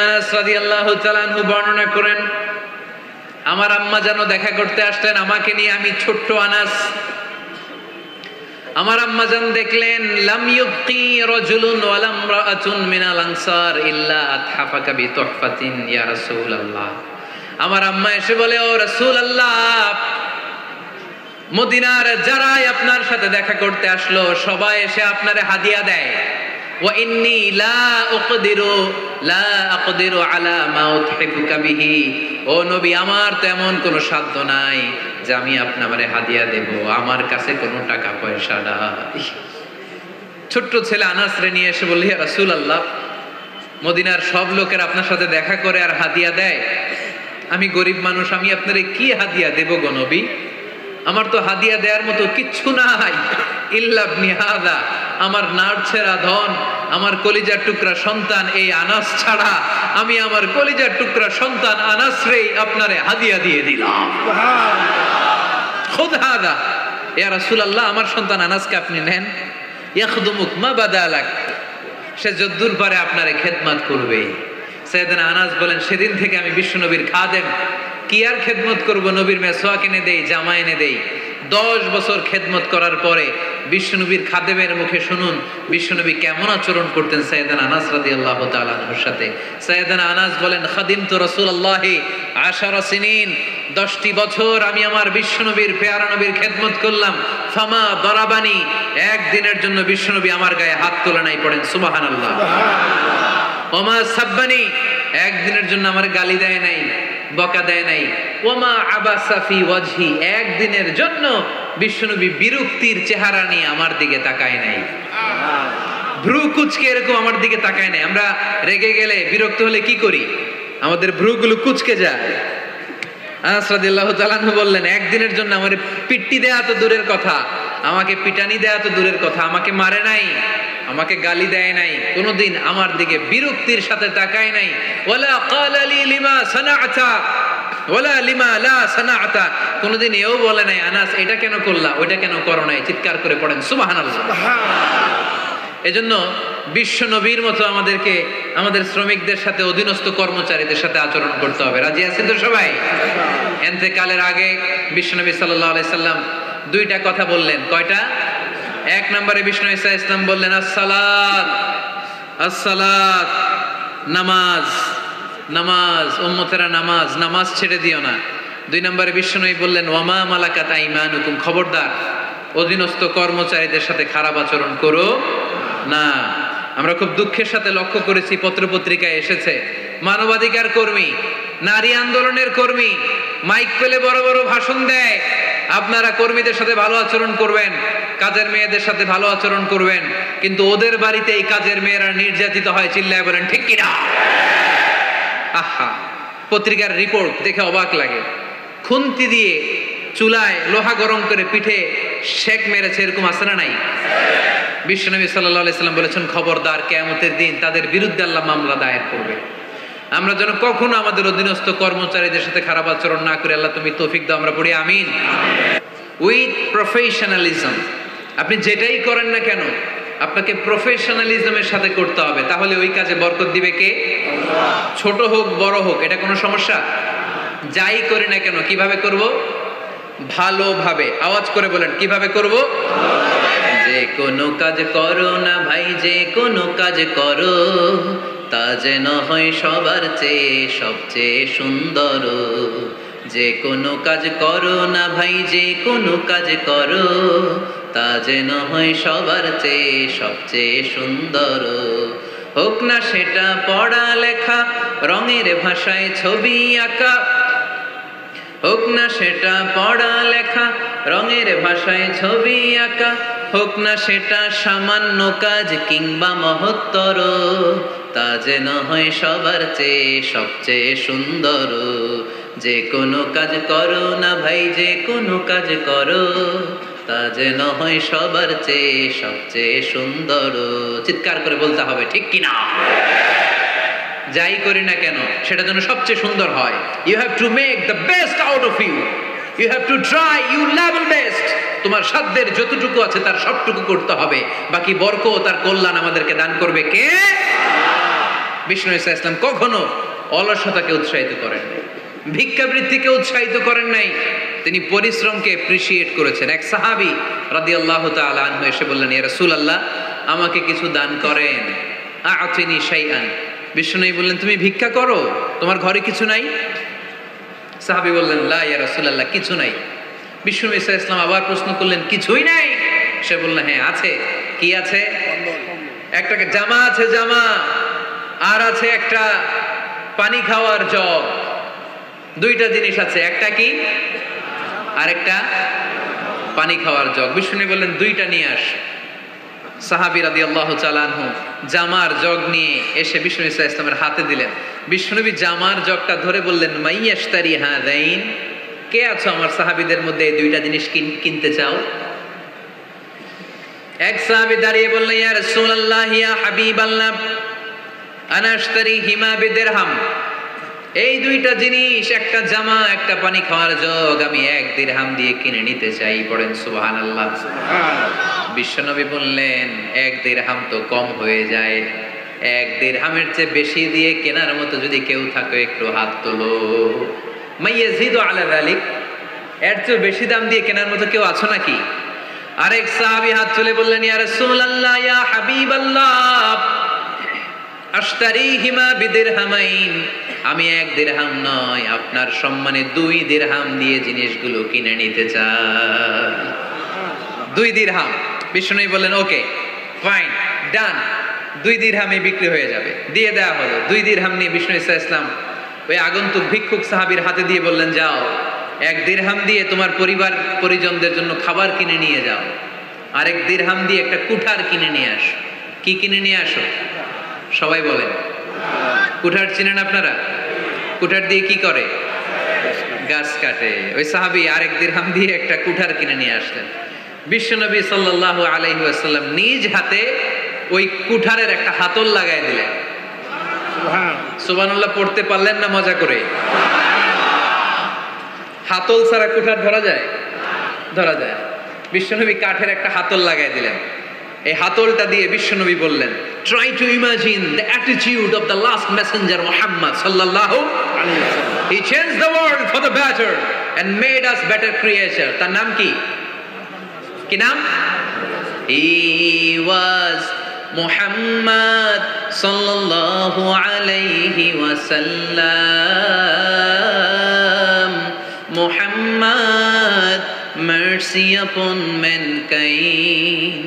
আনাস রাদিয়াল্লাহু তাআলা আনহু বর্ণনা করেন, আমার আম্মা যেন দেখা করতে আসলেন আমাকে নিয়ে। আমি ছোট্ট আনাস। আমার আম্মা জান দেখলেন, লাম ইউবকি রাজুলুন ওয়ালা ইমরাআতুন মিনাল আনসার ইল্লা আতহাফাকা বিতুহফাতিন ইয়া রাসূলুল্লাহ। আমার আম্মা এসে বলে, ও রাসূলুল্লাহ, মদিনার যারাই আপনার সাথে দেখা করতে আসলো সবাই এসে আপনারে হাদিয়া দেয়। ওয়া ইন্নী লা আকদিরু আলা মা উতহিফুকা বিহি। ও নবী, আমার তো এমন কোনো সাধ্য নাই যে আমি আপনারে হাদিয়া দেব, আমার কাছে কোনো টাকা পয়সা নাই। ছোট্ট ছেলে আনাস রে নিয়ে এসে বলল, ইয়া রাসূলুল্লাহ, মদিনার সব লোকের আপনার সাথে দেখা করে আর হাদিয়া দেয়, আমি গরিব মানুষ, আমি আপনারে কি হাদিয়া দেব গো নবী? আমার তো হাদিয়া দেওয়ার মতো কিচ্ছু নাই। ইল্লা ইবনি হাদা, আমার নাড়ছেরা ধন, আমার কলিজার টুকরা সন্তান এই আনাস ছাড়া আমি আমার কলিজার টুকরা সন্তান আনাস রে আপনারে হাদিয়া দিয়ে দিলাম। খুদ হাদা ইয়া রাসূলুল্লাহ, আমার সন্তান আনাসকে আপনি নেন। ইয়াখদুমুক মা বাদালাক, সে যদ্দূর পারে আপনারে খেদমত করবে। সাইয়েদনা আনাস বলেন, সেদিন থেকে আমি বিশ্বনবীর খাদেম। কি আর খেদমত করব, নবীর মেসওয়াক এনে দেই, জামা এনে দেই। 10 বছর খেদমত করার পরে বিশ্বনবীর খাদেমের মুখে শুনুন বিশ্বনবী কেমন আচরণ করতেন সাইয়েদনা আনাস রাদিয়াল্লাহু তাআলা আনহুর সাথে। সাইয়েদনা আনাস বলেন, খাদিমতু রাসূলুল্লাহি 10 সিনিন, 10টি বছর আমি আমার বিশ্বনবীর পেয়ারা নবীর খেদমত করলাম। ফামা দারাবানি, একদিনের জন্য বিশ্বনবী আমার গায়ে হাত তোলে নাই, পড়েন সুবহানাল্লাহ। ওমা সাব্বানি, একদিনের জন্য আমার গালি দেয় নাই, বকা দেয় নাই। ওমা আবাসা ফি ওয়াজহি, একদিনের জন্য বিশ্বনবী বিরক্তির চেহারা নিয়ে আমার দিকে তাকায় নাই, ভ্রু কুচকে এরকম আমার দিকে তাকায় নাই। আমরা রেগে গেলে, বিরক্ত হলে কি করি? আমাদের ভ্রুগুলো কুচকে যায়। আনাস রাদিয়াল্লাহু তাআলা আনহু বললেন, একদিনের জন্য আমার পিট্টি দেয়া তো দূরের কথা, আমাকে পিটানি দেয়া তো দূরের কথা, আমাকে মারে নাই, আমাকে গালি দেয় নাই, কোনোদিন আমার দিকে বিরক্তির সাথে তাকায় নাই। ওয়ালা ক্বালা লি লিমা সানাআতা ওয়ালা লিমা লা সানাআতা, কোনোদিন এও বলে নাই, আনাস এটা কেন করলা, ওইটা কেন করো নাই। চিৎকার করে পড়েন সুবহানাল্লাহ। এজন্য বিশ্ব নবীর মতো আমাদেরকে আমাদের শ্রমিকদের সাথে, অধীনস্থ কর্মচারীদের সাথে আচরণ করতে হবে। রাজি আছেন তো সবাই? ইন্তেকালের আগে বিশ্বনবী সাল্লাল্লাহু আলাইহি সাল্লাম 2টা কথা বললেন। কয়টা? 1 নম্বরে বিষ্ণু ঈসা ইসলাম বললেন, আসসালাত আসসালাত, নামাজ নামাজ, উম্মতেরা নামাজ, নামাজ ছেড়ে দিও না। 2 নম্বরে বিষ্ণুই বললেন, ওয়ামা মালাকাত আইমানুকুম, খবরদার অধীনস্থ কর্মচারীদের সাথে খারাপ আচরণ করো না। আমরা খুব দুঃখের সাথে লক্ষ্য করেছি, পত্রপত্রিকায় এসেছে, মানবাধিকার কর্মী, নারী আন্দোলনের কর্মী মাইক পেলে বড় বড় ভাষণ দেয়, আপনারা কর্মীদের সাথে ভালো আচরণ করবেন, কাজের মেয়েদের সাথে ভালো আচরণ করবেন, কিন্তু ওদের বাড়িতে এই কাজের মেয়েরা নির্যাতিত হয়। চিল্লায় বলেন ঠিক কিনা? আহা, পত্রিকার রিপোর্ট দেখে অবাক লাগে। খুন্তি দিয়ে চুলায় লোহা গরম করে পিঠে শেক মেরেছে, এরকম আছে না নাই? বিশ্বনবী সাল্লাল্লাহু আলাইহি সাল্লাম বলেছেন, খবরদার, কিয়ামতের দিন তাদের বিরুদ্ধে আল্লাহ মামলা দায়ের করবে। আমরা যেন কখনো আমাদের অধীনস্থ কর্মচারীদের সাথে খারাপ আচরণ না করি। আল্লাহ তুমি তৌফিক দাও, আমরা পড়ি আমিন। উইথ প্রফেশনালিজম, আপনি যেটাই করেন না কেন আপনাকে প্রফেশনালিজমের সাথে করতে হবে, তাহলে ওই কাজে বরকত দিবে কে? আল্লাহ। ছোট হোক বড় হোক, এটা কোনো সমস্যা? যাই করি না কেন কিভাবে করব? ভালোভাবে। আওয়াজ করে বলেন, কিভাবে করব? যে কোনো কাজ করো না ভাই, যে কোনো কাজ করো, তা যেন হয় সবার চেয়ে সবচেয়ে সুন্দর। যে কোনো কাজ করো না ভাই, যে কোনো কাজ করো, তা যেন হয় সবার চেয়ে সবচেয়ে সুন্দর। হোক না সেটা পড়া লেখা, রঙের ভাষায় ছবি আঁকা, হোক না সেটা পড়া লেখা, রঙের ভাষায় ছবি আঁকা, হোক না সেটা সামান্য কাজ কিংবা মহত্তর, তা যেন হয় সবার চেয়ে সবচেয়ে সুন্দর। যে কোনো কাজ করো না ভাই, যে কোনো কাজ করো, তা যেন হয় সবার চেয়ে সবচেয়ে সুন্দর। চিৎকার করে বলতে হবে ঠিক কিনা? যাই করি না কেন সেটা যেন সবচেয়ে সুন্দর হয়। You have to make the best out of you, you have to try you level best. তোমার সাধ্যের যতটুকু আছে তার সবটুকু করতে হবে, বাকি বরকত আর কল্যাণ আমাদেরকে দান করবে কে? বিষ্ণু ঈসা ইসলাম কখনো অলসতাকে উৎসাহিত করেন নাই, ভিক্ষাবৃত্তিকে উৎসাহিত করেন নাই, তিনি পরিশ্রমকে অ্যাপ্রিশিয়েট করেছেন। এক সাহাবী রাদিয়াল্লাহু তাআলা আনহু এসে বললেন, ইয়া রাসূলুল্লাহ, আমাকে কিছু দান করেন, আ'তিনি শাইআন। বিষ্ণুনবী বললেন, তুমি ভিক্ষা করো, তোমার ঘরে কিছু নাই? সাহাবী বললেন, লা ইয়া রাসূলুল্লাহ, কিছু নাই। বিষ্ণু ঈসা ইসলাম আবার প্রশ্ন করলেন, কিছুই নাই? সে বললেন, হ্যাঁ আছে। কি আছে? একটা জামা আছে, জামা, আর আছে একটা পানি খাওয়ার জগ। দুইটা জিনিস আছে, একটা কি আর একটা পানি খাওয়ার জগ। বিষ্ণু বললেন, দুইটা নিয়ে আস। সাহাবী রাদিয়াল্লাহু তাআলা আনহু জামার জগ নিয়ে এসে বিষ্ণু ঈসা ইসলামের হাতে দিলেন। বিষ্ণুনবী জামার জগটা ধরে বললেন, মাইয়াশতারি হাযাইন, কে আছো আমার সাহাবীদের মধ্যে এই দুইটা জিনিস কিনতে চাও? এক সাহাবী দাঁড়িয়ে বললেন, ইয়া রাসূলুল্লাহ, ইয়া হাবিবাল্লাহ, আনা আশতারিহিমা বিদিরহাম। এই দুইটা জিনিস, একটা জামা, একটা পানি খাওয়ার জগ, আমি 1 দিরহাম দিয়ে কিনে নিতে চাই। পড়েন সুবহানাল্লাহ। বিশ্বনবী বললেন, 1 দিরহাম তো কম হয়ে যায়, 1 দিরহামের চেয়ে বেশি দিয়ে কেনার মতো যদি কেউ থাকে একটু হাত তোলো। মাইয়াজিদু আলা যালিক, এর চেয়ে বেশি দাম দিয়ে কেনার মতো কেউ আছো নাকি? আরেক সাহাবী হাত তুলে বললেন, ইয়া রাসূলুল্লাহ, ইয়া হাবিবাল্লাহ, আশতারিহিমা বিদিরহামাইন, আমি 1 দিরহাম নয়, আপনার সম্মানে 2 দিরহাম দিয়ে জিনিসগুলো কিনে নিতে চাই। 2 দিরহাম। বিষ্ণুনবী বললেন, ওকে ফাইন, ডান, 2 দিরহামে বিক্রি হয়ে যাবে। দিয়ে দেওয়া হলো। 2 দিরহাম নিয়ে বিষ্ণু ঈসা ইসলাম ওই আগন্তুক ভিক্ষুক সাহাবীর হাতে দিয়ে বললেন, যাও, 1 দিরহাম দিয়ে তোমার পরিবার পরিজনদের জন্য খাবার কিনে নিয়ে যাও, আর 1 দিরহাম দিয়ে একটা কুঠার কিনে নিয়ে আসো। কি কিনে নিয়ে আসো? সবাই বলেন। কুঠার চিনেন আপনারা? কুঠার দিয়ে কি করে? গাছ কাটে। ওই সাহাবী আর 1 দিরহাম দিয়ে একটা কুঠার কিনে নিয়ে আসলেন। বিশ্বনবী সাল্লাল্লাহু আলাইহি ওয়াসাল্লাম নিজ হাতে ওই কুঠারের একটা হাতল লাগাই দিলেন। সুবহানাল্লাহ পড়তে পারলেন না মজা করে? হাতল ছাড়া কুঠার ধরা যায়? ধরা যায়। বিশ্বনবী কাঠের একটা হাতল লাগাই দিলেন। এই হাতলটা দিয়ে বিশ্বনবী বললেন, try to imagine the attitude of the last messenger Muhammad sallallahu alaihi wasallam. He changed the world for the better and made us better creature. তার নাম কি? কি নাম? He was Muhammad sallallahu alaihi wasallam. Muhammad, mercy upon mankind,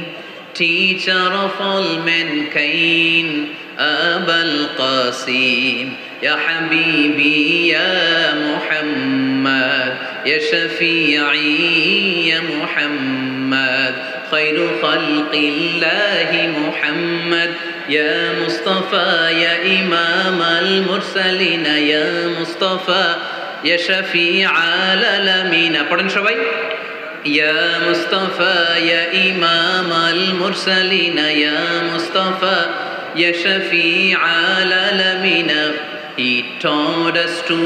teacher of all mankind, Abul Qasim, Ya Habibi, Ya Muhammad, Ya Shafi'i, Ya Muhammad, Khairu Khalqillahi Muhammad, Ya Mustafa, Ya Imam al-Mursalin, Ya Mustafa, Ya Shafi'i al-Alamin. পড়েন সবাই। Ya Mustafa, Ya Imam al-Mursalin, Ya Mustafa, Ya Shafi'i al-Alamin. He taught us to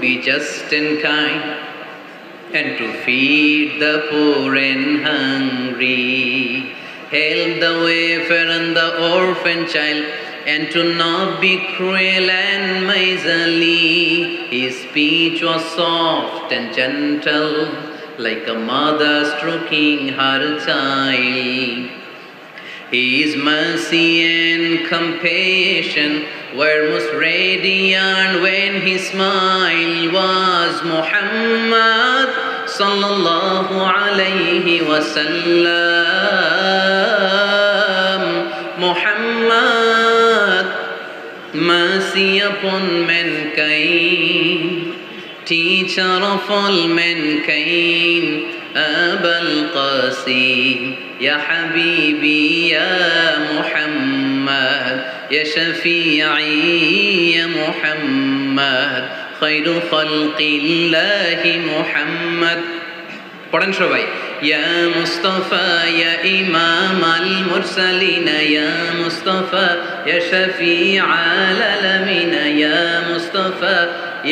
be just and kind, and to feed the poor and hungry, help the wafer and the orphan child, and to not be cruel and miserly. His speech was soft and gentle, like a mother stroking her child. His mercy and compassion were most radiant when his smile was Muhammad sallallahu alayhi wasallam. Muhammad, mercy upon mankind, teacher of all mankind, Abul Qasim, Ya Habibi, Ya Muhammad, Ya Shafi'i, Ya Muhammad, Khairu Khalqillahi Muhammad. পড়েন সবাই। Ya Mustafa, Ya Imam al-Mursalin, Ya Mustafa, Ya Shafi'i al-Alamin, Ya Mustafa,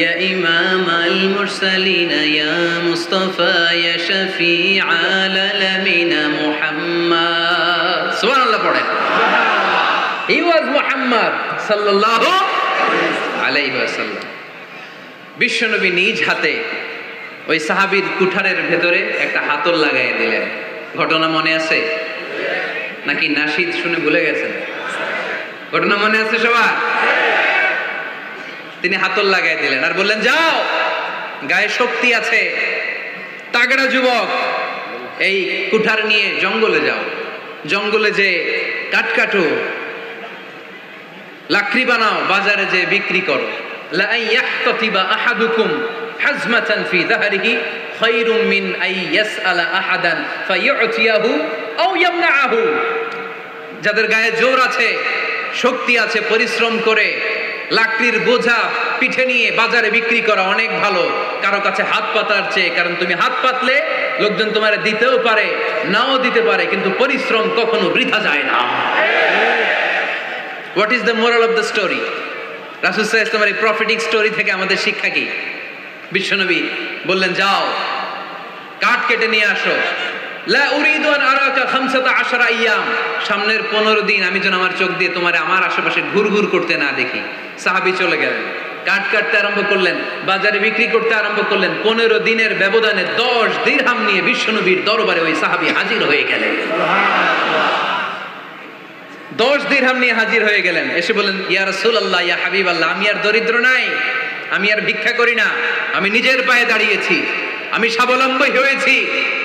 Ya Imam al-Mursalin, Ya Mustafa, Ya Shafi'i al-Alamin, Muhammad. Subhanallah পড়েন। He was Muhammad সাল্লাল্লাহু আলাইহি ওয়াসাল্লাম। বিশ্বনবী নিজ হাতে ওই সাহাবীর কুঠারের ভেতরে একটা হাতল লাগাই দিলেন। ঘটনা মনে আছে নাকি নাশিদ শুনে ভুলে গেছেন? ঘটনা মনে আছে সবার? তিনি হাতল লাগাই দিলেন আর বললেন, যাও, গায়ে শক্তি আছে, তাগড়া যুবক, এই কুঠার নিয়ে জঙ্গলে যাও, জঙ্গলে যে কাঠ কাটো, লাকড়ি বানাও, বাজারে যে বিক্রি করো। লা ইয়াহতাতিবা আহাদুকুম হাজমাতান ফি যাহরিহি খায়রুম মিন আই ইয়াসআলা আহাদান ফায়ু'তিয়াহু আও ইয়ামনাহু। যাদের গায়ে জোর আছে, শক্তি আছে, পরিশ্রম করে লাকড়ির বোঝা পিঠে নিয়ে বাজারে বিক্রি করা অনেক ভালো কারো কাছে হাত পাতার চেয়ে। কারণ তুমি হাত পাতলে লোকজন তোমার দিতেও পারে, নাও দিতে পারে, কিন্তু পরিশ্রম কখনো বৃথা যায় না। What is the moral of the story? রাসূল সাল্লাল্লাহু আলাইহি ওয়াসাল্লামের এই প্রফেটিক স্টোরি থেকে আমাদের শিক্ষা কি? বিশ্বনবী বললেন, যাও, কাঠ কেটে নিয়ে আসো। লা উরিদু আন আরাকা 15 আইয়াম, সামনের 15 দিন আমি যেন আমার চোখ দিয়ে তোমার আমার আশেপাশে ঘুরঘুর করতে না দেখি। সাহাবী চলে গেলেন, কাঠ কাটতে আরম্ভ করলেন, বাজারে বিক্রি করতে আরম্ভ করলেন। 15 দিনের ব্যবধানে 10 দিরহাম নিয়ে বিশ্বনবীর দরবারে ওই সাহাবী হাজির হয়ে গেলেন। 10 দিরহাম নিয়ে হাজির হয়ে গেলেন। এসে বলেন, ইয়া রাসূলুল্লাহ, ইয়া হাবিবাল্লাহ, আমি আর দরিদ্র নাই, আমি আর ভিক্ষা করি না, আমি নিজের পায়ে দাঁড়িয়েছি, আমি স্বাবলম্বী হয়েছি,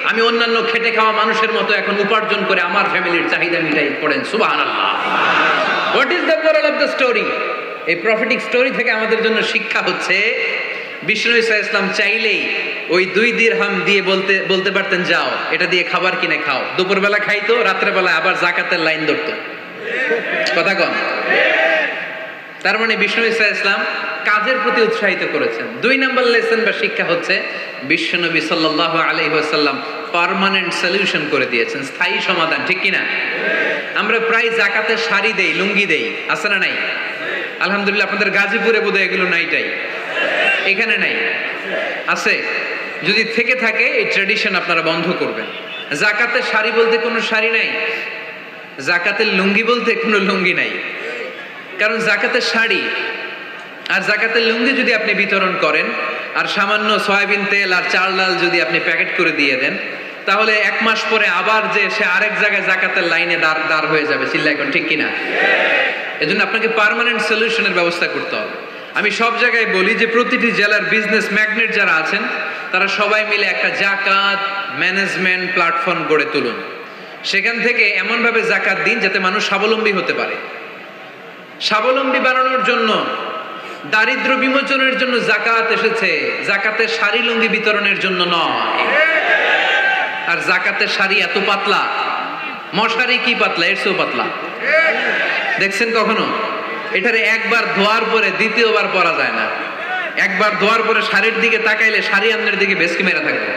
আমি অন্যান্য খেটে খাওয়া মানুষের মতো এখন উপার্জন করে আমার ফ্যামিলির চাহিদা মিটাই। পড়েন সুবহানাল্লাহ। What is the moral of the story? এই প্রফেটিক স্টোরি থেকে আমাদের জন্য শিক্ষা হচ্ছে, বিষ্ণু ঈসা ইসলাম চাইলেই ওই 2 দিরহাম দিয়ে বলতে পারতেন, যাও, এটা দিয়ে খাবার কিনে খাও। দুপুরবেলা খাইতো, রাত্রেবেলা আবার জাকাতের লাইন ধরতো। কথা কন? তার মানে বিষ্ণু ঈসা ইসলাম কাজের প্রতি উৎসাহিত করেছেন। 2 নম্বর লেসন বা শিক্ষা হচ্ছে, বিশ্বনবী সাল্লাল্লাহু আলাইহি ওয়াসাল্লাম পার্মানেন্ট সলিউশন করে দিয়েছেন, স্থায়ী সমাধান। ঠিক কিনা? আমরা প্রায় জাকাতের শাড়ি দেই, লুঙ্গি দেই, আছে না নাই? আলহামদুলিল্লাহ, আপনাদের গাজীপুরে বোধহয় এগুলো নাইটাই, এখানে নাই, আছে? যদি থেকে থাকে এই ট্র্যাডিশন আপনারা বন্ধ করবেন। জাকাতের শাড়ি বলতে কোনো শাড়ি নাই, জাকাতের লুঙ্গি বলতে কোনো লুঙ্গি নাই। কারণ জাকাতের শাড়ি আর জাকাতের লুঙ্গি যদি আপনি বিতরণ করেন আর সামান্য সয়াবিন তেল আর চাল ডাল যদি আপনি প্যাকেট করে দিয়ে দেন, তাহলে 1 মাস পরে আবার যে সে আরেক জায়গায় জাকাতের লাইনে দাঁড় হয়ে যাবে। চিল্লা এখন, ঠিক কিনা? এজন্য আপনাকে পার্মানেন্ট সলিউশনের ব্যবস্থা করতে হবে। আমি সব জায়গায় বলি যে প্রতিটি জেলার বিজনেস ম্যাগনেট যারা আছেন তারা সবাই মিলে একটা জাকাত ম্যানেজমেন্ট প্ল্যাটফর্ম গড়ে তুলুন। সেখান থেকে এমনভাবে জাকাত দিন যাতে মানুষ স্বাবলম্বী হতে পারে। স্বাবলম্বী বানানোর জন্য, দারিদ্র বিমোচনের জন্য জাকাত এসেছে, জাকাতের শাড়ি লুঙ্গি বিতরণের জন্য নয়। আর জাকাতের শাড়ি এত পাতলা, মশারি কি পাতলা, এর চেয়েও পাতলা। দেখছেন কখনো? এটারে একবার ধোয়ার পরে দ্বিতীয়বার পরা যায় না। একবার ধোয়ার পরে শাড়ির দিকে তাকাইলে শাড়ি আপনার দিকে বেশকি মেরা থাকবে।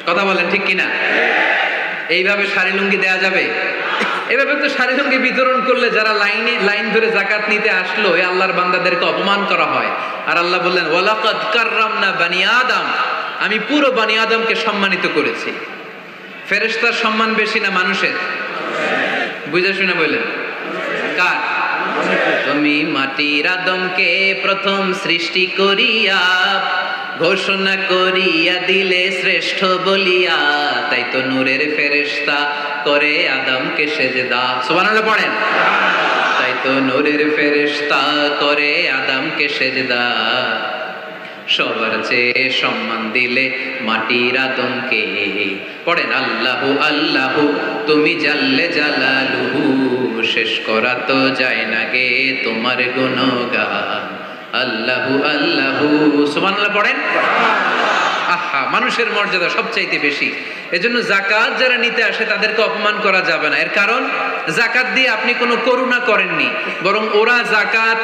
কথা বলেন, ঠিক কিনা? এইভাবে শাড়ি লুঙ্গি দেয়া যাবে? এভাবে তো শাড়ি লুঙ্গি বিতরণ করলে যারা লাইন ধরে জাকাত নিতে আসলো, এই আল্লাহর বান্দাদেরকে অপমান করা হয়। আর আল্লাহ বললেন, ওয়ালাকাদ কাররামনা বানি আদম, আমি পুরো বানি আদমকে সম্মানিত করেছি। ফেরেশতার সম্মান বেশি না মানুষের? বুঝে শুনে বললেন, কার? তুমি মাটির আদমকে প্রথম সৃষ্টি করিয়া ঘোষণা করিয়া দিলে শ্রেষ্ঠ বলিয়া, তাই তো নূরের ফেরেশতা করে আদমকে সেজদা। সুবহানাল্লাহ পড়েন। তাই তো নূরের ফেরেশতা করে আদমকে সেজদা, সবার চেয়ে সম্মান দিলে মাটির আদমকে। পড়েন, আল্লাহু আল্লাহু তুমি জাল্লে জালালুহু, শেষ করা তো যায় না গে তোমার গুণগান। আল্লাহু আল্লাহু, সুবহানাল্লাহ পড়েন। আহা, মানুষের মর্যাদা সবচাইতে বেশি। এজন্য যাকাত যারা নিতে আসে তাদেরকে অপমান করা যাবে না। এর কারণ, যাকাত দিয়ে আপনি কোনো করুণা করেননি, বরং ওরা যাকাত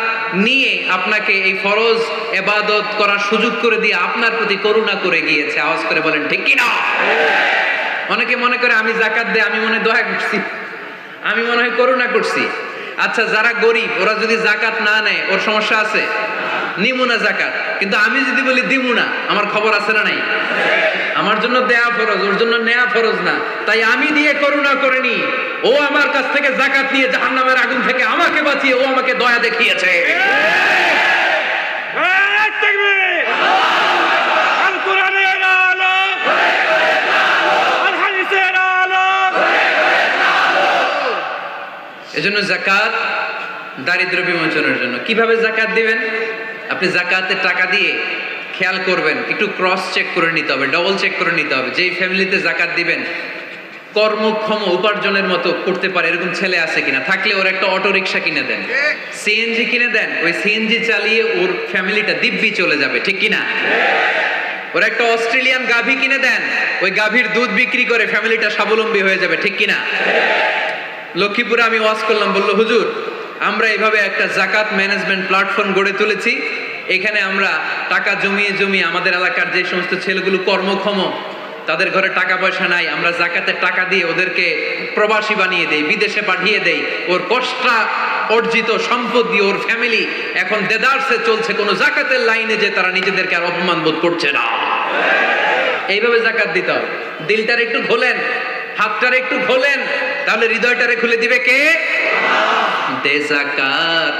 নিয়ে আপনাকে এই ফরজ ইবাদত করার সুযোগ করে দিয়ে আপনার প্রতি করুণা করে গিয়েছে। আওয়াজ করে বলেন, ঠিক কি না? অনেকে মনে করে আমি যাকাত দেই, আমি মনে দয়া করছি, আমি মনে হয় করুণা করছি। আচ্ছা যারা গরিব ওরা যদি জাকাত না নেয় ওর সমস্যা আছে? নিমু না জাকাত, কিন্তু আমি যদি বলি দিমু না, আমার খবর আছে না নাই? আমার জন্য দেয়া ফরজ, ওর জন্য নেয়া ফরজ না। তাই আমি দিয়ে করুণা করিনি, ও আমার কাছ থেকে জাকাত নিয়ে জাহান্নামের আগুন থেকে আমাকে বাঁচিয়ে ও আমাকে দয়া দেখিয়েছে। এজন্য জাকাত দারিদ্র বিমোচনের জন্য। কিভাবে জাকাত দিবেন? আপনি জাকাতের টাকা দিয়ে খেয়াল করবেন, একটু ক্রস চেক করে নিতে হবে, ডবল চেক করে নিতে হবে। যেই ফ্যামিলিতে জাকাত দিবেন কর্মক্ষম উপার্জনের মতো করতে পারে এরকম ছেলে আছে কিনা, থাকলে ওর একটা অটো রিক্সা কিনে দেন, সিএনজি কিনে দেন, ওই সিএনজি চালিয়ে ওর ফ্যামিলিটা দিব্যি চলে যাবে, ঠিক কিনা? ওর একটা অস্ট্রেলিয়ান গাভী কিনে দেন, ওই গাভীর দুধ বিক্রি করে ফ্যামিলিটা স্বাবলম্বী হয়ে যাবে, ঠিক কিনা? লক্ষ্মীপুরে আমি ওয়াজ করলাম, বলল হুজুর আমরা এইভাবে একটা জাকাত ম্যানেজমেন্ট প্ল্যাটফর্ম গড়ে তুলেছি, এখানে আমরা টাকা জমিয়ে জমিয়ে আমাদের এলাকার যে সমস্ত ছেলেগুলো কর্মক্ষম, তাদের ঘরে টাকা পয়সা নাই, আমরা জাকাতের টাকা দিয়ে ওদেরকে প্রবাসী বানিয়ে দেই, বিদেশে পাঠিয়ে দেই। ওর কষ্ট অর্জিত সম্পদ দিয়ে ওর ফ্যামিলি এখন দেদারসে চলছে, কোনো জাকাতের লাইনে যে তারা নিজেদেরকে আর অপমান বোধ করছে না। এইভাবে জাকাত দিতে হবে। দিলটার একটু খোলেন, হাতটার একটু খোলেন, তাহলে হৃদয়টারে খুলে দিবে কে? দে জাকাত,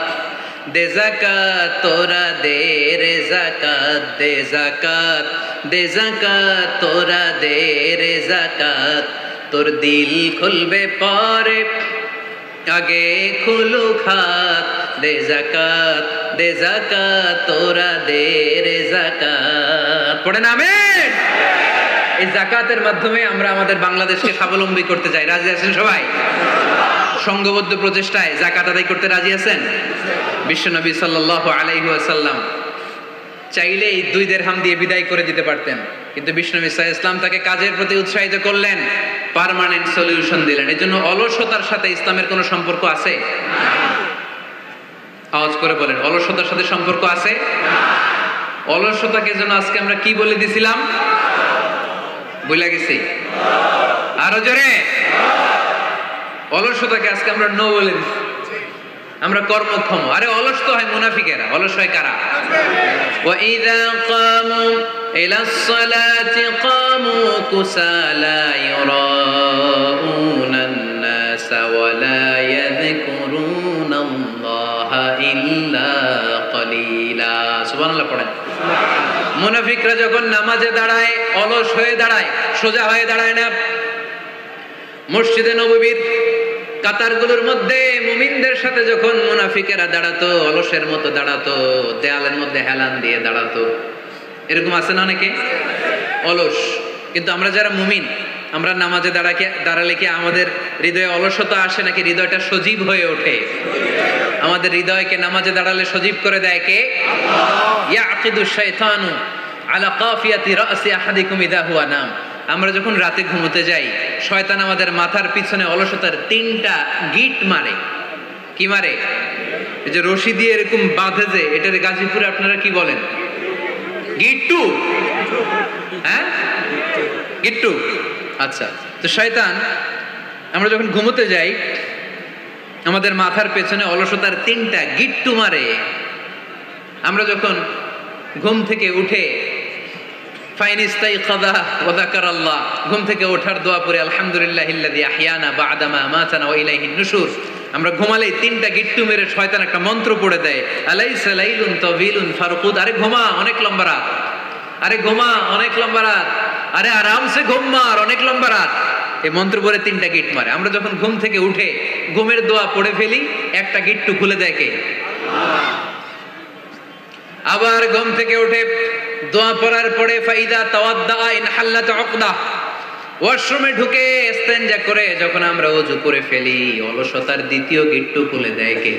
দে জাকাত তোরা দে রে জাকাত, দে জাকাত, দে জাকাত তোরা দে রে জাকাত, তোর দিল খুলবে পরে আগে খুলু খাত, দে জাকাত, দে জাকাত তোরা দে রে জাকাত। পড়েন আমিন। এই জাকাতের মাধ্যমে আমরা আমাদের বাংলাদেশকে স্বাবলম্বী করতে চাই। রাজি আছেন সবাই? সংঘবদ্ধ প্রচেষ্টায় জাকাত আদায় করতে রাজি আছেন? বিশ্বনবী সাল্লাল্লাহু আলাইহি ওয়াসাল্লাম চাইলে এই 2 দিরহাম দিয়ে বিদায় করে দিতে পারতেন, কিন্তু বিশ্বনবী সাল্লাল্লাহু আলাইহি ওয়াসাল্লাম তাকে কাজের প্রতি উৎসাহিত করলেন, পার্মানেন্ট সলিউশন দিলেন। এজন্য অলসতার সাথে ইসলামের কোনো সম্পর্ক আছে? আওয়াজ করে বলেন, অলসতার সাথে সম্পর্ক আছে? অলসতাকে যেন আজকে আমরা কি বলে দিছিলাম? ভুলে গেছি? আরো জোরে। অলসতাকে আজকে আমরা নো বলে দিচ্ছি, আমরা কর্মক্ষম। আরে অলস তো হয় মুনাফিকেরা, অলস হয় কারা? وَإِذَا قَامُوا إِلَى الصَّلَاةِ قَامُوا كُسَالَى يُرَاءُونَ النَّاسَ وَلَا يَذْكُرُونَ اللَّهَ إِلَّا قَلِيلًا। সুবহানাল্লাহ পড়েন। মুনাফিকরা যখন নামাজে দাঁড়ায় অলস হয়ে দাঁড়ায়, সোজা হয়ে দাঁড়ায় না। মসজিদে নববীর কাতারগুলোর মধ্যে মুমিনদের সাথে যখন মুনাফিকেরা দাঁড়াতো, অলসের মতো দাঁড়াতো, দেয়ালের মধ্যে হেলান দিয়ে দাঁড়াতো। এরকম আছে না অনেকে অলস? কিন্তু আমরা যারা মুমিন, আমরা নামাজে দাঁড়ালে কি আমাদের হৃদয়ে অলসতা আসে নাকি হৃদয়টা সজীব হয়ে ওঠে? আমাদের হৃদয়কে নামাজে দাঁড়ালে সজীব করে দেয় কে? ইয়াকিদু শাইতানু আলা কাফিয়াতি রাসি আহাদিকুম ইদা হুয়া নাম। আমরা যখন রাতে ঘুমোতে যাই, শয়তান আমাদের মাথার পিছনে অলসতার 3টা গিট মারে। কি মারে? এই যে রশি দিয়ে এরকম বাঁধে, যে এটার গাজীপুরে আপনারা কি বলেন? গিট্টু। হ্যাঁ, গিট্টু। আচ্ছা, তো শয়তান আমরা যখন ঘুমোতে যাই আমাদের মাথার পেছনে অলসতার 3টা গিট্টু মারে। আমরা যখন ঘুম থেকে উঠে ঘুম থেকে ওঠার দোয়া পড়ে আলহামদুলিল্লাহিল্লাযী আহইয়ানা বা'দা মা আমাতানা ওয়া ইলাইহিন নুশুর, আমরা ঘুমালেই 3টা গিট্টু মেরে শয়তান একটা মন্ত্র পড়ে দেয়, আলাইসা লাইলুন তাওয়িলুন ফারকুদ। আরে ঘুমা, অনেক লম্বা রাত। আরে ঘুমা, অনেক লম্বা রাত। আরে আরামসে ঘুম মার, অনেক লম্বা রাত। এই মন্ত্র পড়ে 3টা গিট মারে। আমরা যখন ঘুম থেকে উঠে ঘুমের দোয়া পড়ে ফেলি, একটা গিট্টু খুলে দেয় কে? আবার ঘুম থেকে উঠে দোয়া পড়ার পরে ফাইদা তাওয়াদ্দা ইন হাল্লাত উকদা, ওয়াশরুমে ঢুকে ইস্তেনজা করে যখন আমরা ওযু করে ফেলি, অলসতার 2য় গিট্টু খুলে দেয় কে?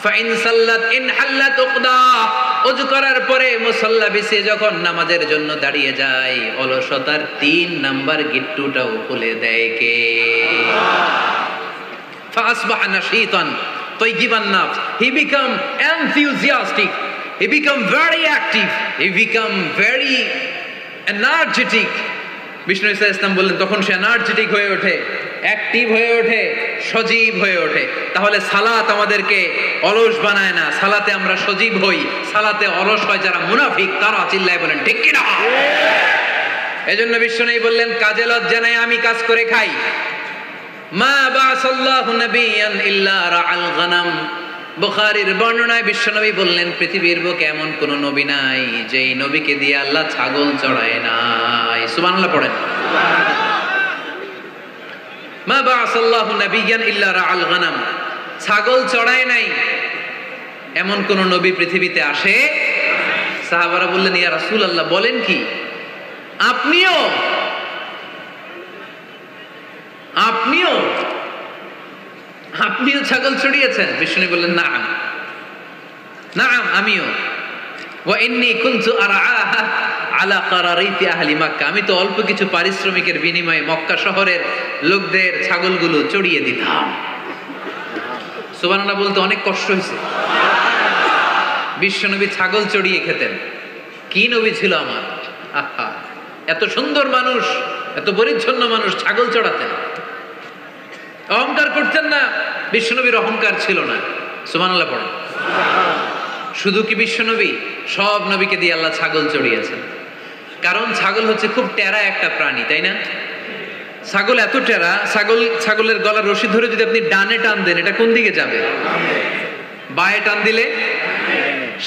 ফাইন সাল্লাত ইন হাল্লাত উকদা, ওযু করার পরে মুসাল্লা বিছিয়ে যখন নামাজের জন্য দাঁড়িয়ে যায়, অলসতার 3 নাম্বার গিট্টুটাও খুলে দেয় কে? ফাসবাহা নাশীতান তাইয়িবান নাফস, he become enthusiastic, he become very active, he become very energetic, বিষ্ণু ইসা ইসলাম বললেন তখন সে এনার্জেটিক হয়ে ওঠে, অ্যাক্টিভ হয়ে ওঠে, সজীব হয়ে ওঠে। তাহলে সালাত আমাদেরকে অলস বানায় না, সালাতে আমরা সজীব হই। সালাতে অলস হয় যারা মুনাফিক, তারা চিল্লায় বলেন ঠিক কিনা। এজন্য বিশ্বনবী বললেন কাজে লজ্জা নাই, আমি কাজ করে খাই। মা বাসাল্লাহু নাবিয়ান ইল্লা রাআল গানাম। বুখারীর বর্ণনায় বিশ্বনবী বললেন পৃথিবীর বুকে এমন কোন নবী নাই যেই নবীকে দিয়ে আল্লাহ ছাগল চড়ায় নাই। সুবহানাল্লাহ পড়েন। মা বাসাল্লাহু নাবিয়ান ইল্লা রাআল গানাম। ছাগল চড়ায় নাই এমন কোন নবী পৃথিবীতে আসে। সাহাবারা বললেন ইয়া রাসূলুল্লাহ বলেন কি, আপনিও আপনিও আপনিও ছাগল চড়িয়েছেন? বিষ্ণু বললেন না না আমিও। ওয়া ইন্নী কুনতু আরআহা আলা কারারিতি আহলি মক্কা। আমি তো অল্প কিছু পারিশ্রমিকের বিনিময়ে মক্কা শহরের লোকদের ছাগলগুলো চড়িয়ে দিতাম। সুবহানাল্লাহ বলতে অনেক কষ্ট হয়েছে। বিশ্বনবী ছাগল চড়িয়ে খেতেন। কি নবী ছিল আমার! আহা, এত সুন্দর মানুষ, এত পরিচ্ছন্ন মানুষ, ছাগল চড়াতেন। অহংকার করতেন না, বিশ্বনবীর অহংকার ছিল না। সুবহানাল্লাহ পড়েন। শুধু কি বিশ্বনবী, সব নবীকে দিয়ে আল্লাহ ছাগল চড়িয়েছেন। কারণ ছাগল হচ্ছে খুব টেরা একটা প্রাণী, তাই না? ছাগল এত টেরা, ছাগলের গলার রশি ধরে যদি আপনি ডানে টান দেন, এটা কোন দিকে যাবে? বায়ে টান দিলে,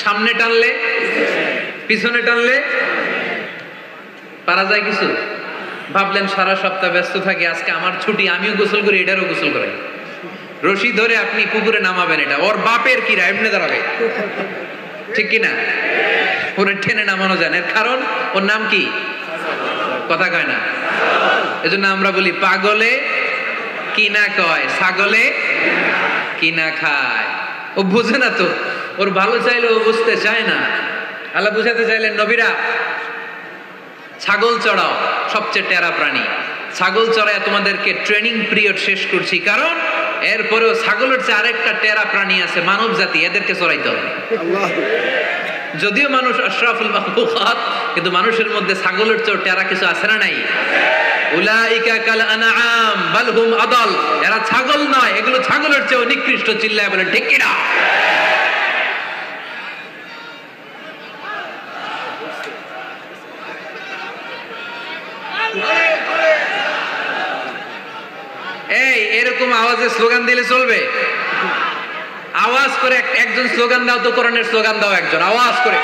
সামনে টানলে, পিছনে টানলে পারা যায় কিছু? ভাবলেন সারা সপ্তাহ ব্যস্ত থাকি, আজকে আমার ছুটি, আমিও গোসল করি, এটারও গোসল করাই। রশি ধরে আপনি পুকুরে নামাবেন, এটা ওর বাপের কিরা এমনি দাঁড়াবে, ঠিক কিনা? ওরে টেনে নামানো যায় না। এর কারণ ওর নাম কি? কথা কয় না। এজন্য আমরা বলি পাগলে কি না কয়, ছাগলে কি না খায়। ও বুঝে না তো, ওর ভালো চাইলে ও বুঝতে চায় না। আল্লাহ বুঝাতে চাইলেন নবীরা ছাগল চড়াও, সবচেয়ে টেরা প্রাণী। ছাগল চড়ায় তোমাদেরকে ট্রেনিং পিরিয়ড শেষ করছি, কারণ এরপরেও ছাগলের চেয়ে আরেকটা টেরা প্রাণী আছে, মানব জাতি, এদেরকে চড়াইতে হবে। যদিও মানুষ আশরাফুল মাখলুকাত, কিন্তু মানুষের মধ্যে ছাগলের চেয়ে টেরা কিছু আছে না নাই? উলাইকা কাল আনআম বাল হুম আদাল। এরা ছাগল নয়, এগুলো ছাগলের চেয়ে নিকৃষ্ট। চিল্লায় বলেন ঠিক কিনা। এই এরকম আওয়াজে স্লোগান দিলে চলবে? আওয়াজ করে একজন স্লোগান দাও তো, কোরআনের স্লোগান দাও একজন, আওয়াজ করে।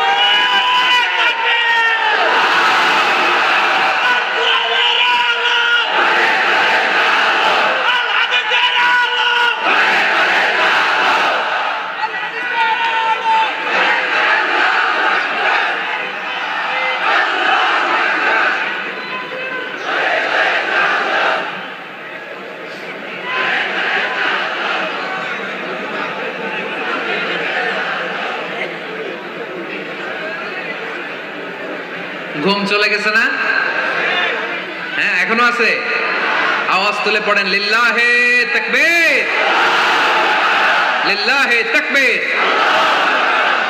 ঘুম চলে গেছে না? হ্যাঁ, এখনো আছে। আওয়াজ তুলে পড়েন লিল্লাহে তাকবীর, লিল্লাহে তাকবীর,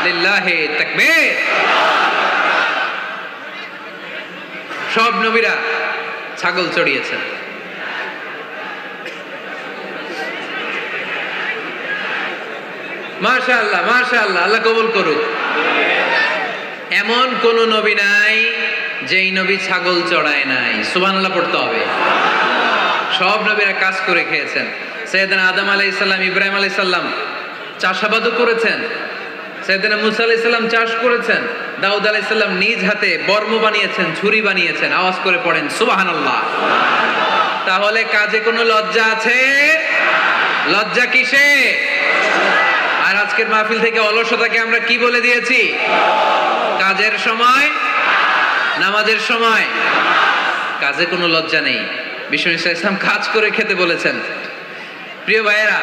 লিল্লাহে তাকবীর। সব নবীরা ছাগল চড়িয়েছেন। মাশাআল্লাহ, মাশাআল্লাহ, আল্লাহ কবুল করুক। এমন কোন নবী নাই যেই নবী ছাগল চড়ায় নাই। সুবহানাল্লাহ পড়তে হবে। সব নবীরা কাজ করে খেয়েছেন। সাইয়েদনা আদম আলাইহিস সালাম, ইব্রাহিম আলাইহিস সালাম চাষাবাদও করেছেন। সাইয়েদনা মুসা আলাইহিস সালাম চাষ করেছেন। দাউদ আলাইহিস সালাম নিজ হাতে বর্ম বানিয়েছেন, ছুরি বানিয়েছেন। আওয়াজ করে পড়েন সুবহানাল্লাহ। তাহলে কাজে কোনো লজ্জা আছে? লজ্জা কিসে? আর আজকের মাহফিল থেকে অলসতাকে আমরা কি বলে দিয়েছি? কাজের সময়, নামাজের সময় কাজে কোনো লজ্জা নেই। বিষ্ণু ইসলাম কাজ করে খেতে বলেছেন। প্রিয় ভাইয়েরা,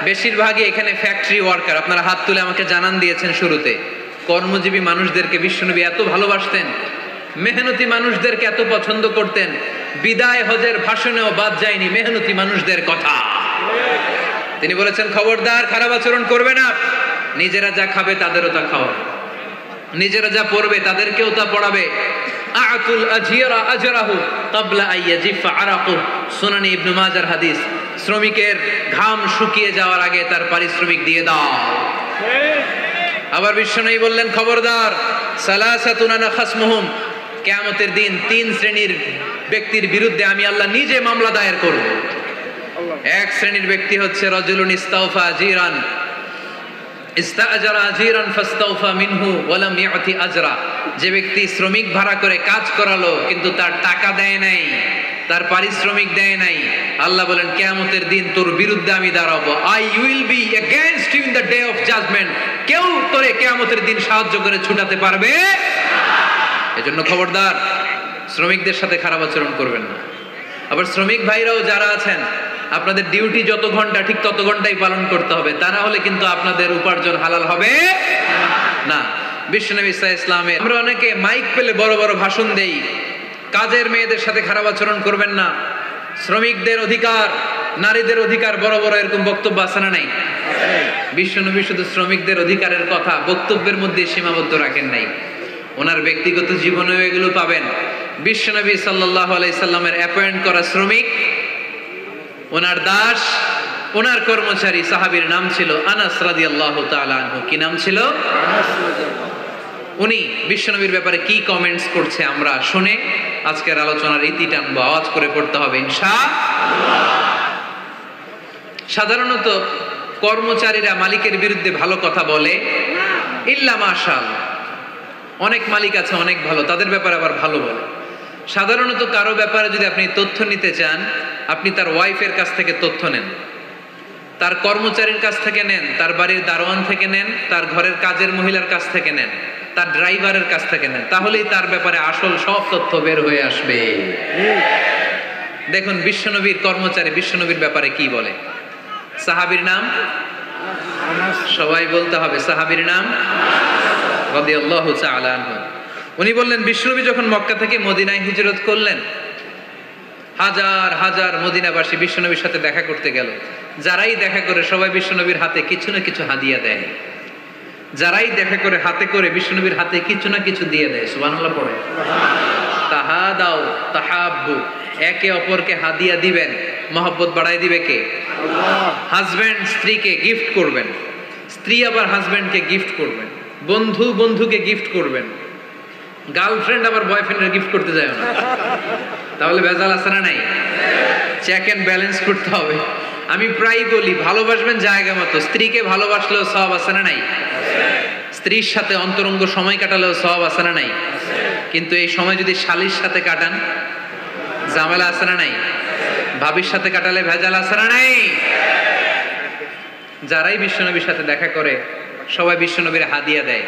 বেশিরভাগই এখানে ফ্যাক্টরি ওয়ার্কার। আপনারা হাত তুলে আমাকে জানান দিয়েছেন শুরুতে। কর্মজীবী মানুষদেরকে বিশ্বনবী এত ভালোবাসতেন, মেহনতি মানুষদেরকে এত পছন্দ করতেন। বিদায় হজের ভাষণেও বাদ যায়নি মেহনতি মানুষদের কথা। তিনি বলেছেন খবরদার খারাপ আচরণ করবে না, নিজেরা যা খাবে তাদেরও তা খাওয়াবে, নিজেরা যা পড়বে তাদেরকেও তা পড়াবে, আ'তুল আজিরা আজরাহু ক্বাবলা আন ইয়াজিফা আরাকু, সুনানে ইবনে মাজার হাদিস। শ্রমিকের ঘাম শুকিয়ে যাওয়ার আগে তার পারিশ্রমিক দিয়ে দাও। আবার বিশ্বনবী বললেন, খবরদার, সালাসাতুন আনা খাসমুহুম, কিয়ামতের দিন 3 শ্রেণীর ব্যক্তির বিরুদ্ধে আমি আল্লাহ নিজে মামলা দায়ের করব। এক শ্রেণীর ব্যক্তি হচ্ছে রাজুলুন ইস্তাওফা আজিরান, ইস্তাআজারা আজিরান ফাস্তাওফা মিনহু ওয়া লাম ইয়াতি আজরা, যে ব্যক্তি শ্রমিক ভাড়া করে কাজ করালো কিন্তু তার টাকা দেয় নাই, তার পারিশ্রমিক দেয় নাই। আল্লাহ বলেন, কিয়ামতের দিন তোর বিরুদ্ধে আমি দাঁড়াবো। I will be against you in the day of judgment. কেউ তোরে কিয়ামতের দিন সাহায্য করে ছুটাতে পারবে না। এজন্য খবরদার, শ্রমিকদের সাথে খারাপ আচরণ করবেন না। আবার শ্রমিক ভাইরাও যারা আছেন, আপনাদের ডিউটি যত ঘন্টা ঠিক তত ঘন্টাই পালন করতে হবে, তা না হলে কিন্তু আপনাদের উপার্জন হালাল হবে না। বিশ্বনবী সাল্লাল্লাহু আলাইহি ওয়াসাল্লামের, আমরা অনেকে মাইক পেলে বড় বড় ভাষণ দেই, কাজের মেয়েদের সাথে খারাপ আচরণ করবেন না, শ্রমিকদের অধিকার, নারীদের অধিকার, বড় বড় এরকম বক্তব্য আছে না নাই? বিশ্বনবী শুধু শ্রমিকদের অধিকারের কথা বক্তব্যের মধ্যে সীমাবদ্ধ রাখেন নাই, ওনার ব্যক্তিগত জীবনেও এগুলো পাবেন। বিশ্বনবী সাল্লাল্লাহু আলাইহি সাল্লামের অ্যাপয়েন্ট করা শ্রমিক, ওনার দাস, ওনার কর্মচারী সাহাবীর নাম ছিল আনাস রাদিয়াল্লাহু তাআলা আনহু। কি নাম ছিল? উনি বিশ্বনবীর ব্যাপারে কি কমেন্টস করছে আমরা শুনে আজকের আলোচনার ইতি টানবো। আওয়াজ করে পড়তে হবে ইনশাআল্লাহ। সাধারণত কর্মচারীরা মালিকের বিরুদ্ধে ভালো কথা বলে ইল্লা মাশাআল্লাহ। অনেক মালিক আছে অনেক ভালো, তাদের ব্যাপারে আবার ভালো বলে। সাধারণত কারো ব্যাপারে যদি আপনি তথ্য নিতে চান, আপনি তার ওয়াইফের কাছ থেকে তথ্য নেন, তার কর্মচারীর কাছ থেকে নেন, তার বাড়ির দারোয়ান থেকে নেন, তার ঘরের কাজের মহিলার কাছ থেকে নেন, তার ড্রাইভারের কাছ থেকে নেন, তাহলেই তার ব্যাপারে আসল সব তথ্য বের হয়ে আসবে। দেখুন বিশ্বনবীর কর্মচারী বিশ্বনবীর ব্যাপারে কি বলে। সাহাবীর নাম সবাই বলতে হবে, সাহাবীর নাম রাদিয়াল্লাহু তাআলা আনহু। উনি বললেন, বিশ্বনবী যখন মক্কা থেকে মদিনায় হিজরত করলেন, হাজার হাজার মদিনাবাসী বিশ্বনবীর সাথে দেখা করতে গেল। যারাই দেখা করে সবাই বিশ্বনবীর হাতে কিছু না কিছু হাদিয়া দেয়। যারাই দেখা করে হাতে করে বিশ্বনবীর হাতে কিছু না কিছু দিয়ে দেয়। সুবহানাল্লাহ পড়ে। তাহাদাও তাহাব্বু, একে অপরকে হাদিয়া দিবেন, মহব্বত বাড়াই দিবে কে? আল্লাহ। হাজবেন্ড স্ত্রীকে গিফট করবেন, স্ত্রী আবার হাজবেন্ডকে গিফট করবেন, বন্ধু বন্ধুকে গিফট করবেন, গার্লফ্রেন্ড আবার বয়ফ্রেন্ডের গিফট করতে যায় না, তাহলে ভেজাল আছে না নাই? চেক এন্ড ব্যালেন্স করতে হবে। আমি প্রায় বলি, ভালোবাসবেন জায়গা মতো, স্ত্রীকে ভালোবাসলেও সব আছে না নাই? স্ত্রীর সাথে অন্তরঙ্গ সময় কাটালেও সব আছে না নাই? কিন্তু এই সময় যদি শালীর সাথে কাটান, ঝামেলা আছে না নাই? ভাবির সাথে কাটালে ভেজাল আছে না নাই? যারাই বিশ্বনবীর সাথে দেখা করে সবাই বিশ্বনবীর হাদিয়া দেয়।